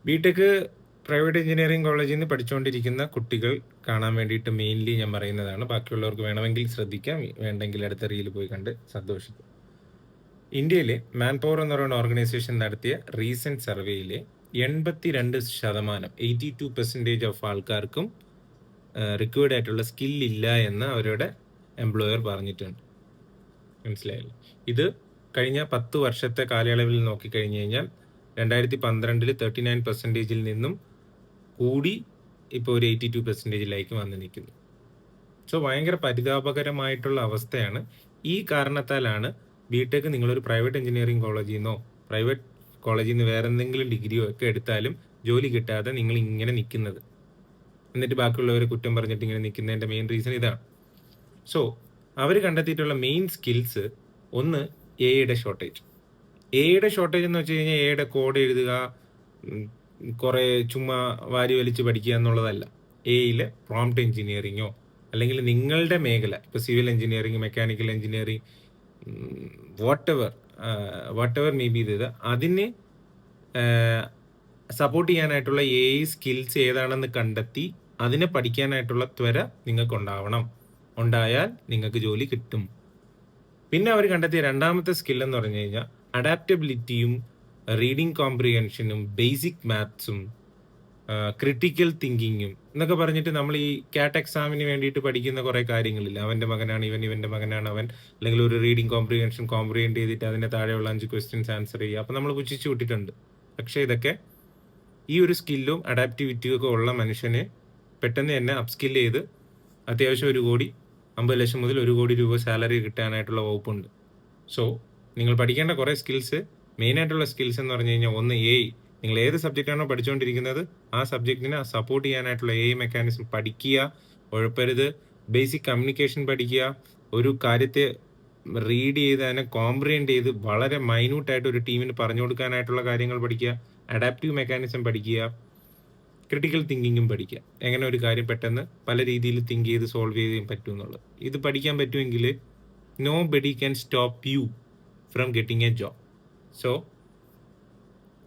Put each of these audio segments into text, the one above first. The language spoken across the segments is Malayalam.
ബിടെക് പ്രൈവറ്റ് എഞ്ചിനീയറിംഗ് കോളേജിൽ നിന്ന് പഠിച്ചുകൊണ്ടിരിക്കുന്ന കുട്ടികൾ കാണാൻ വേണ്ടിയിട്ട് മെയിൻലി ഞാൻ പറയുന്നതാണ്. ബാക്കിയുള്ളവർക്ക് വേണമെങ്കിൽ ശ്രദ്ധിക്കാം, വേണ്ടെങ്കിൽ അടുത്ത റീൽ പോയി കണ്ട് സന്തോഷിക്കും. ഇന്ത്യയിലെ മാൻ പവർ എന്ന് പറയുന്ന ഓർഗനൈസേഷൻ നടത്തിയ റീസെന്റ് സർവേയിൽ 82% 82% ഓഫ് ആൾക്കാർക്കും റിക്വയർഡ് ആയിട്ടുള്ള സ്കിൽ ഇല്ല എന്ന് അവരുടെ എംപ്ലോയർ പറഞ്ഞിട്ടുണ്ട്. മനസ്സിലായില്ലേ? ഇത് കഴിഞ്ഞ 10 വർഷത്തെ കാലയളവിൽ നോക്കിക്കഴിഞ്ഞു കഴിഞ്ഞാൽ 2012 39% നിന്നും കൂടി ഇപ്പോൾ ഒരു 82% വന്ന് നിൽക്കുന്നു. സോ ഭയങ്കര പരിതാപകരമായിട്ടുള്ള അവസ്ഥയാണ്. ഈ കാരണത്താലാണ് ബിടെക് നിങ്ങളൊരു പ്രൈവറ്റ് എഞ്ചിനീയറിംഗ് കോളേജിൽ നിന്നോ പ്രൈവറ്റ് കോളേജിൽ നിന്ന് വേറെ എന്തെങ്കിലും ഡിഗ്രിയോ ഒക്കെ എടുത്താലും ജോലി കിട്ടാതെ നിങ്ങൾ ഇങ്ങനെ നിൽക്കുന്നത്. എന്നിട്ട് ബാക്കിയുള്ളവരെ കുറ്റം പറഞ്ഞിട്ട് ഇങ്ങനെ നിൽക്കുന്നതിൻ്റെ മെയിൻ റീസൺ ഇതാണ്. സോ അവർ കണ്ടെത്തിയിട്ടുള്ള മെയിൻ സ്കിൽസ്, ഒന്ന് എയുടെ ഷോർട്ടേജ്. എയുടെ ഷോർട്ടേജ് എന്ന് വെച്ച് കഴിഞ്ഞാൽ എയുടെ കോഡ് എഴുതുക, കുറേ ചുമ്മാ വാരി വലിച്ച് പഠിക്കുക എന്നുള്ളതല്ല. എയിൽ പ്രോംപ്റ്റ് എഞ്ചിനീയറിങ്ങോ അല്ലെങ്കിൽ നിങ്ങളുടെ മേഖല, ഇപ്പോൾ civil engineering, mechanical engineering, what ever may be ഇത്, അതിന് സപ്പോർട്ട് ചെയ്യാനായിട്ടുള്ള എ സ്കിൽസ് ഏതാണെന്ന് കണ്ടെത്തി അതിനെ പഠിക്കാനായിട്ടുള്ള ത്വര നിങ്ങൾക്കുണ്ടാവണം. ഉണ്ടായാൽ നിങ്ങൾക്ക് ജോലി കിട്ടും. പിന്നെ അവർ കണ്ടെത്തിയ രണ്ടാമത്തെ സ്കിൽ എന്ന് പറഞ്ഞു കഴിഞ്ഞാൽ അഡാപ്റ്റബിലിറ്റിയും റീഡിങ് കോംപ്രിഹെൻഷനും ബേസിക് മാത്സും ക്രിട്ടിക്കൽ തിങ്കിങ്ങും എന്നൊക്കെ പറഞ്ഞിട്ട് നമ്മൾ ഈ കാറ്റ് എക്സാമിന് വേണ്ടിയിട്ട് പഠിക്കുന്ന കുറേ കാര്യങ്ങളില്ല. അവൻ്റെ മകനാണ് ഇവൻ, ഇവൻ്റെ മകനാണ് അവൻ, അല്ലെങ്കിൽ ഒരു റീഡിങ് കോംപ്രിഹെൻഷൻ കോംപ്രിഹെൻഡ് ചെയ്തിട്ട് അതിൻ്റെ താഴെയുള്ള 5 ക്വസ്റ്റ്യൻസ് ആൻസർ ചെയ്യുക. അപ്പോൾ നമ്മൾ പുച്ഛിച്ചു വിട്ടിട്ടുണ്ട്. പക്ഷേ ഇതൊക്കെ ഈ ഒരു സ്കില്ലും അഡാപ്റ്റിവിറ്റിയും ഒക്കെ ഉള്ള മനുഷ്യനെ പെട്ടെന്ന് തന്നെ അപ്സ്കിൽ ചെയ്ത് അത്യാവശ്യം 1,50 ലക്ഷം മുതൽ 1 കോടി രൂപ സാലറി കിട്ടാനായിട്ടുള്ള വകുപ്പുണ്ട്. സോ നിങ്ങൾ പഠിക്കേണ്ട കുറേ സ്കിൽസ്, മെയിനായിട്ടുള്ള സ്കിൽസ് എന്ന് പറഞ്ഞു കഴിഞ്ഞാൽ, ഒന്ന് എ. നിങ്ങൾ ഏത് സബ്ജക്റ്റാണോ പഠിച്ചുകൊണ്ടിരിക്കുന്നത് ആ സബ്ജക്റ്റിനെ സപ്പോർട്ട് ചെയ്യാനായിട്ടുള്ള എ മെക്കാനിസം പഠിക്കുക, ഉഴപ്പരുത്. ബേസിക് കമ്മ്യൂണിക്കേഷൻ പഠിക്കുക, ഒരു കാര്യത്തെ റീഡ് ചെയ്ത് അതിനെ കോംപ്രിഹെൻഡ് ചെയ്ത് വളരെ മൈന്യൂട്ടായിട്ട് ഒരു ടീമിന് പറഞ്ഞു കൊടുക്കാനായിട്ടുള്ള കാര്യങ്ങൾ പഠിക്കുക. അഡാപ്റ്റീവ് മെക്കാനിസം പഠിക്കുക, ക്രിട്ടിക്കൽ തിങ്കിങ്ങും പഠിക്കുക. എങ്ങനെ ഒരു കാര്യം പെട്ടെന്ന് പല രീതിയിൽ തിങ്ക് ചെയ്ത് സോൾവ് ചെയ്യാൻ പറ്റും എന്നുള്ളത്. ഇത് പഠിക്കാൻ പറ്റുമെങ്കിൽ nobody can stop you from getting a job. So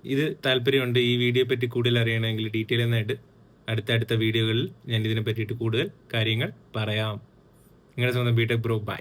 ഇത് താല്പര്യമുണ്ട് ഈ വീഡിയോയെ പറ്റി കൂടുതൽ അറിയണമെങ്കിൽ ഡീറ്റെയിൽ ആയിട്ട് അടുത്ത വീഡിയോകളിൽ ഞാൻ ഇതിനെ പറ്റിയിട്ട് കൂടുതൽ കാര്യങ്ങൾ പറയാം. നിങ്ങളുടെ സ്വന്തം ബിടെക് ബ്രോ. ബൈ.